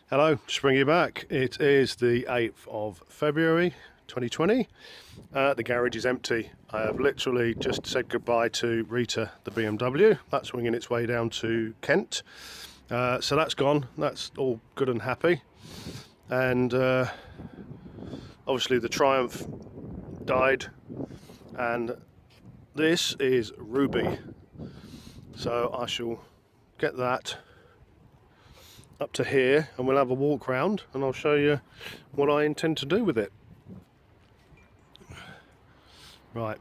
Hello, just bringing you back. It is the 8th of February 2020. The garage is empty. I have literally just said goodbye to Rita, the BMW. That's winging its way down to Kent. So that's gone. That's all good and happy. And obviously the Triumph died. And this is Ruby. So I shall get that up to here and we'll have a walk round and I'll show you what I intend to do with it. Right.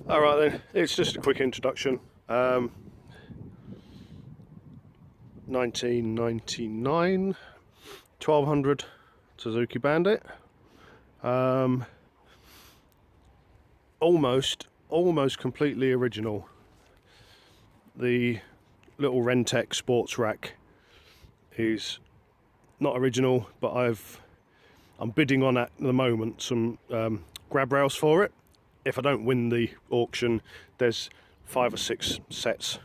Alright then, it's just a quick introduction. 1999 1200 Suzuki Bandit. Almost completely original. The little Rentec sports rack is not original, but I'm bidding on at the moment some grab rails for it. If I don't win the auction, there's 5 or 6 sets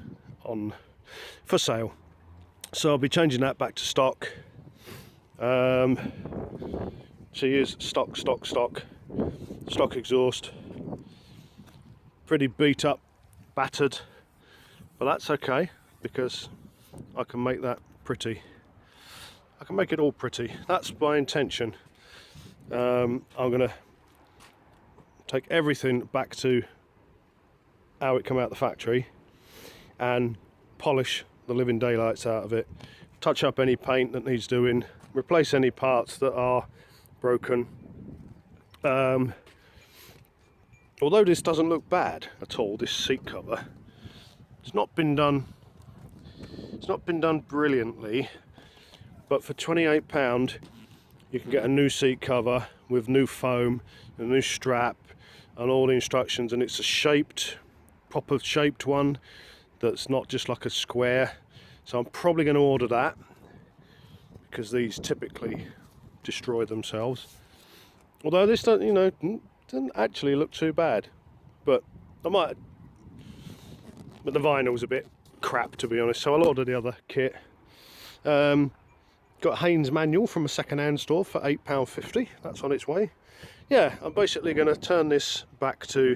on for sale, so I'll be changing that back to stock. She is stock exhaust, pretty beat up, battered, but that's okay because I can make that pretty. I can make it all pretty. That's my intention. I'm gonna take everything back to how it came out the factory and polish the living daylights out of it, touch up any paint that needs doing, replace any parts that are broken. Although this doesn't look bad at all, this seat cover, it's not been done brilliantly, but for £28 you can get a new seat cover with new foam, a new strap and all the instructions, and it's a proper shaped one that's not just like a square. So I'm probably going to order that because these typically destroy themselves. Although this doesn't actually look too bad, but but the vinyl's a bit crap, to be honest, so I'll order the other kit. Got Haynes manual from a second-hand store for £8.50. That's on its way. Yeah, I'm basically going to turn this back to,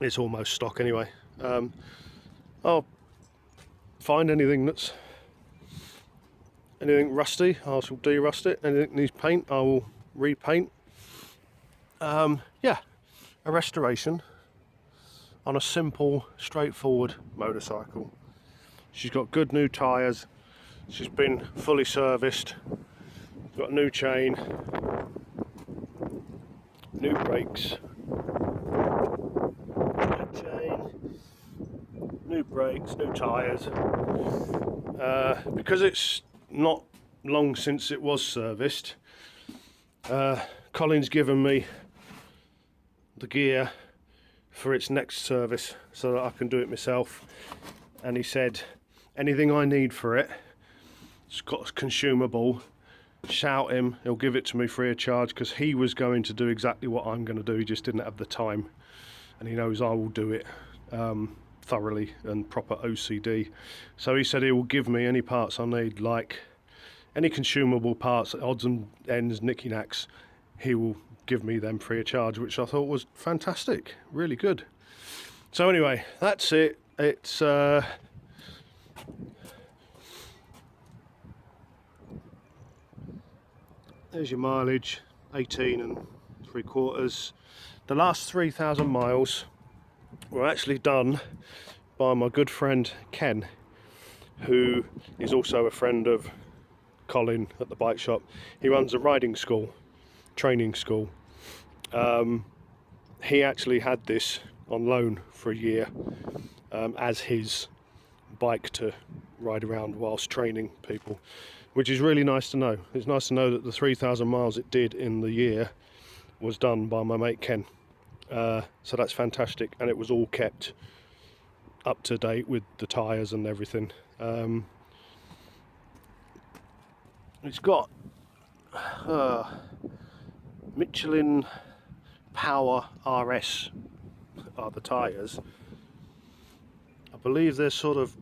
it's almost stock anyway. I'll find anything rusty, I shall de-rust it. Anything that needs paint, I will repaint. Yeah, a restoration on a simple, straightforward motorcycle. She's got good new tyres. She's been fully serviced. Got a new chain, new brakes, new brakes, new tyres. Because it's not long since it was serviced, Colin's given me the gear for its next service so that I can do it myself, and he said anything I need for it, it's got a consumable, shout him, he'll give it to me free of charge, because he was going to do exactly what I'm going to do. He just didn't have the time, and he knows I will do it thoroughly and proper OCD. So he said he will give me any parts I need, like any consumable parts, odds and ends, knicky knacks, he will give me them free of charge, which I thought was fantastic, really good. So anyway, that's it. It's there's your mileage, 18 3/4. The last 3,000 miles were actually done by my good friend Ken, who is also a friend of Colin at the bike shop. He runs a riding school, training school. He actually had this on loan for a year as his bike to ride around whilst training people, which is really nice to know. It's nice to know that the 3,000 miles it did in the year was done by my mate Ken. So that's fantastic, and it was all kept up to date with the tyres and everything. It's got Michelin Power RS are the tyres. I believe they're sort of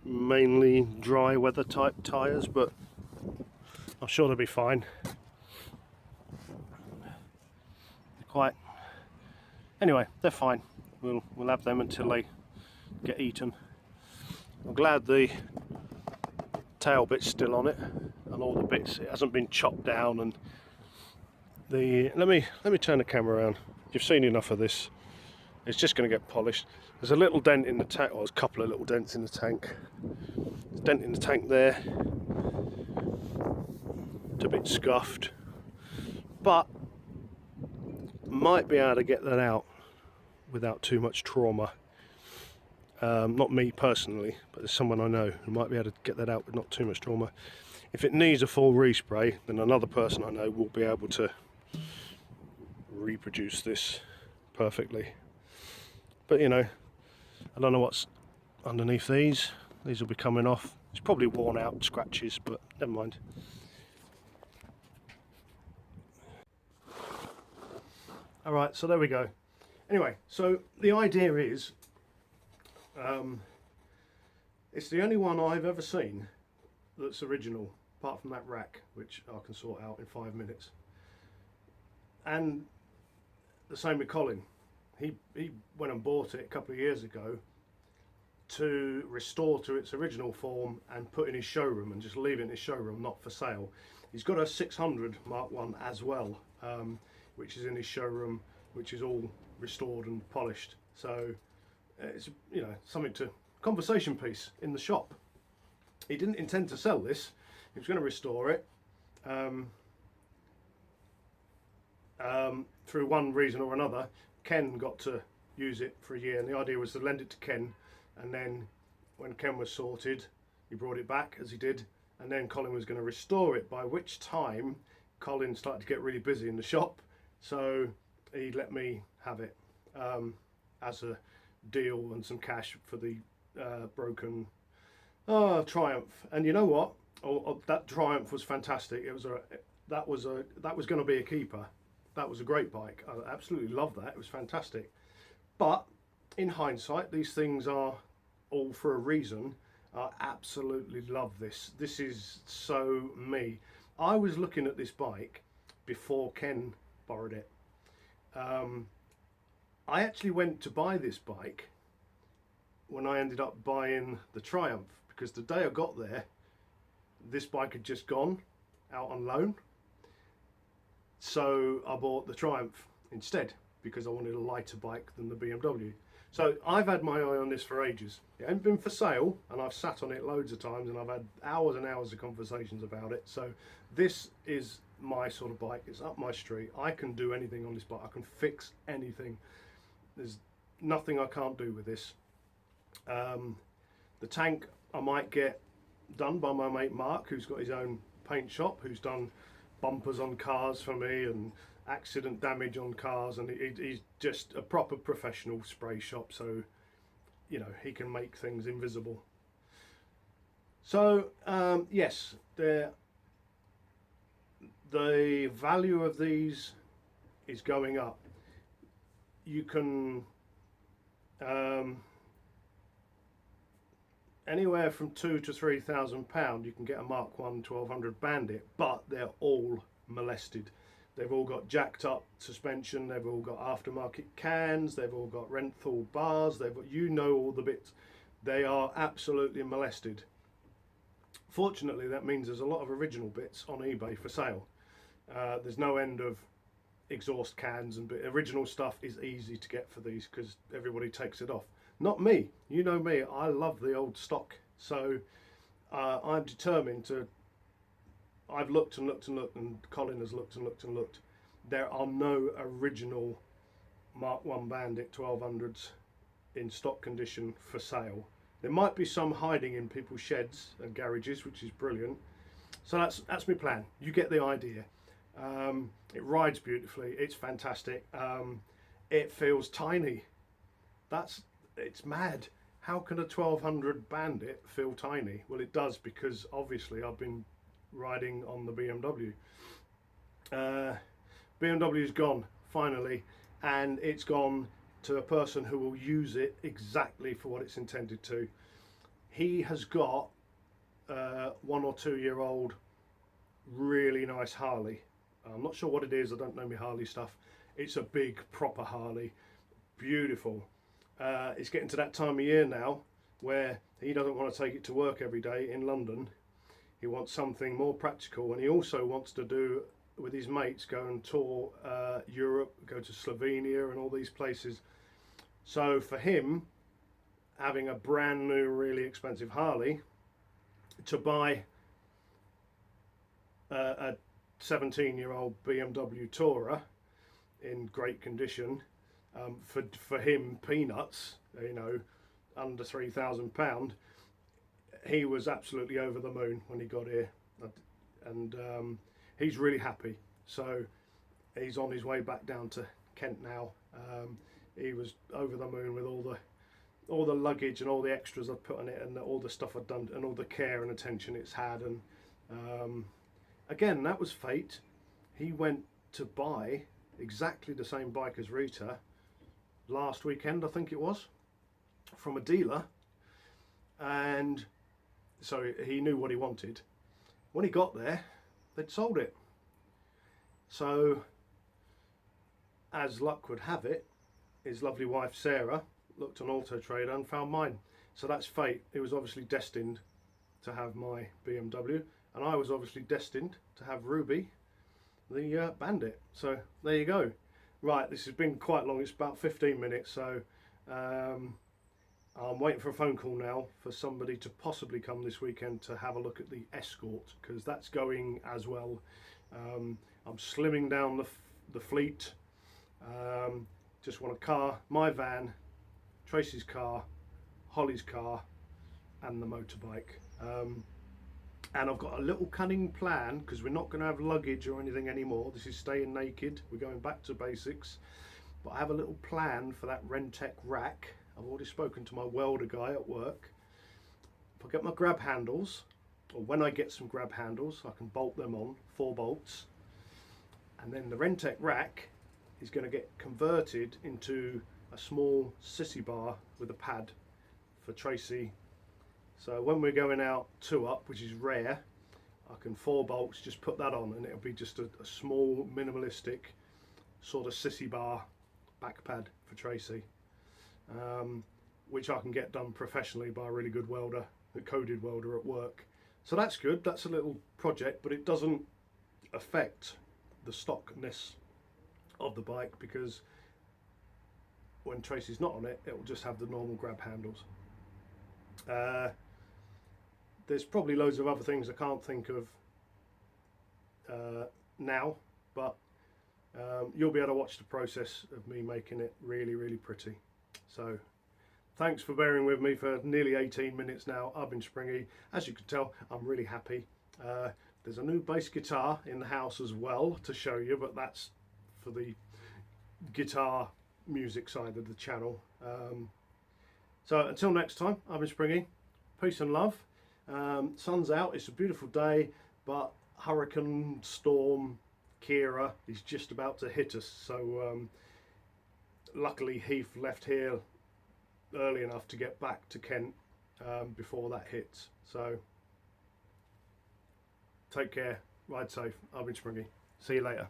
mainly dry weather type tyres, but I'm sure they'll be fine. Anyway, they're fine. We'll have them until they get eaten. I'm glad the tail bit's still on it, and all the bits, it hasn't been chopped down. And the let me turn the camera around. You've seen enough of this. It's just going to get polished. There's a little dent in the tank, or there's a couple of little dents in the tank. There's a dent in the tank there. It's a bit scuffed, but might be able to get that out without too much trauma. Not me personally, but there's someone I know who might be able to get that out with not too much trauma. If it needs a full respray, then another person I know will be able to reproduce this perfectly. But you know, I don't know what's underneath these. These will be coming off. It's probably worn out scratches, but never mind. Alright, so there we go. Anyway, so the idea is, it's the only one I've ever seen that's original, apart from that rack, which I can sort out in 5 minutes. And the same with Colin. He went and bought it a couple of years ago to restore to its original form and put in his showroom, and just leave it in his showroom, not for sale. He's got a 600 Mark 1 as well, which is in his showroom, which is all restored and polished. So it's, you know, something to, conversation piece in the shop. He didn't intend to sell this. He was going to restore it. Through one reason or another, Ken got to use it for a year, and the idea was to lend it to Ken, and then when Ken was sorted, he brought it back, as he did, and then Colin was going to restore it, by which time Colin started to get really busy in the shop, so he let me have it as a deal and some cash for the broken Triumph. And you know what? That Triumph was fantastic. It was that was going to be a keeper. That was a great bike. I absolutely loved that. It was fantastic. But in hindsight, these things are all for a reason. I absolutely love this. This is so me. I was looking at this bike before Ken borrowed it. I actually went to buy this bike when I ended up buying the Triumph, because the day I got there, this bike had just gone out on loan. So I bought the Triumph instead, because I wanted a lighter bike than the BMW. So I've had my eye on this for ages. It hasn't been for sale, and I've sat on it loads of times, and I've had hours and hours of conversations about it. So this is my sort of bike. It's up my street. I can do anything on this bike. I can fix anything. There's nothing I can't do with this. The tank I might get done by my mate Mark, who's got his own paint shop, who's done bumpers on cars for me and accident damage on cars, and he's just a proper professional spray shop, so you know, he can make things invisible. So yes, the value of these is going up. You can anywhere from £2,000 to £3,000 you can get a Mark 1 1200 Bandit, but they're all molested. They've all got jacked up suspension, they've all got aftermarket cans, they've all got Renthal bars, they've got, you know, all the bits. They are absolutely molested. Fortunately, that means there's a lot of original bits on eBay for sale. There's no end of exhaust cans, and original stuff is easy to get for these because everybody takes it off. Not me. You know me, I love the old stock. So I'm determined to. I've looked and looked and looked, and Colin has looked and looked and looked. There are no original Mk1 Bandit 1200s in stock condition for sale. There might be some hiding in people's sheds and garages, which is brilliant. So that's my plan. You get the idea. It rides beautifully. It's fantastic. It feels tiny. It's mad. How can a 1200 Bandit feel tiny? Well, it does, because obviously I've been riding on the BMW. BMW's gone finally, and it's gone to a person who will use it exactly for what it's intended to. He has got 1 or 2 year old really nice Harley. I'm not sure what it is, I don't know my Harley stuff. It's a big proper Harley, beautiful. It's getting to that time of year now where he doesn't want to take it to work every day in London. He wants something more practical, and he also wants to do, with his mates, go and tour Europe, go to Slovenia and all these places. So for him, having a brand new really expensive Harley, to buy a 17-year-old BMW Tourer in great condition, for him peanuts, you know, under £3,000, he was absolutely over the moon when he got here, and he's really happy. So he's on his way back down to Kent now. He was over the moon with all the luggage and all the extras I've put on it, and all the stuff I've done, and all the care and attention it's had. And again, that was fate. He went to buy exactly the same bike as Rita last weekend, I think it was, from a dealer, and so he knew what he wanted. When he got there, they'd sold it. So, as luck would have it, his lovely wife Sarah looked on Auto Trader and found mine. So that's fate. It was obviously destined to have my BMW, and I was obviously destined to have Ruby, the Bandit. So there you go. Right, this has been quite long. It's about 15 minutes, so I'm waiting for a phone call now for somebody to possibly come this weekend to have a look at the Escort, because that's going as well. I'm slimming down the fleet. Just want a car, my van, Tracy's car, Holly's car, and the motorbike. And I've got a little cunning plan, because we're not going to have luggage or anything anymore. This is staying naked. We're going back to basics. But I have a little plan for that Rentec rack. I've already spoken to my welder guy at work. If I get my grab handles, or when I get some grab handles, I can bolt them on, 4 bolts. And then the Rentec rack is going to get converted into a small sissy bar with a pad for Tracy. So when we're going out 2-up, which is rare, I can 4 bolts, just put that on, and it'll be just a small minimalistic sort of sissy bar back pad for Tracy, which I can get done professionally by a really good welder, a coded welder at work. So that's good. That's a little project, but it doesn't affect the stockness of the bike, because when Tracy's not on it, it will just have the normal grab handles. There's probably loads of other things I can't think of now, but you'll be able to watch the process of me making it really, really pretty. So thanks for bearing with me for nearly 18 minutes now. I've been Springy. As you can tell, I'm really happy. There's a new bass guitar in the house as well to show you, but that's for the guitar music side of the channel. So until next time, I've been Springy. Peace and love. Sun's out, it's a beautiful day, but Hurricane Storm Kira is just about to hit us. So luckily Heath left here early enough to get back to Kent before that hits. So take care, ride safe. I've been Springy. See you later.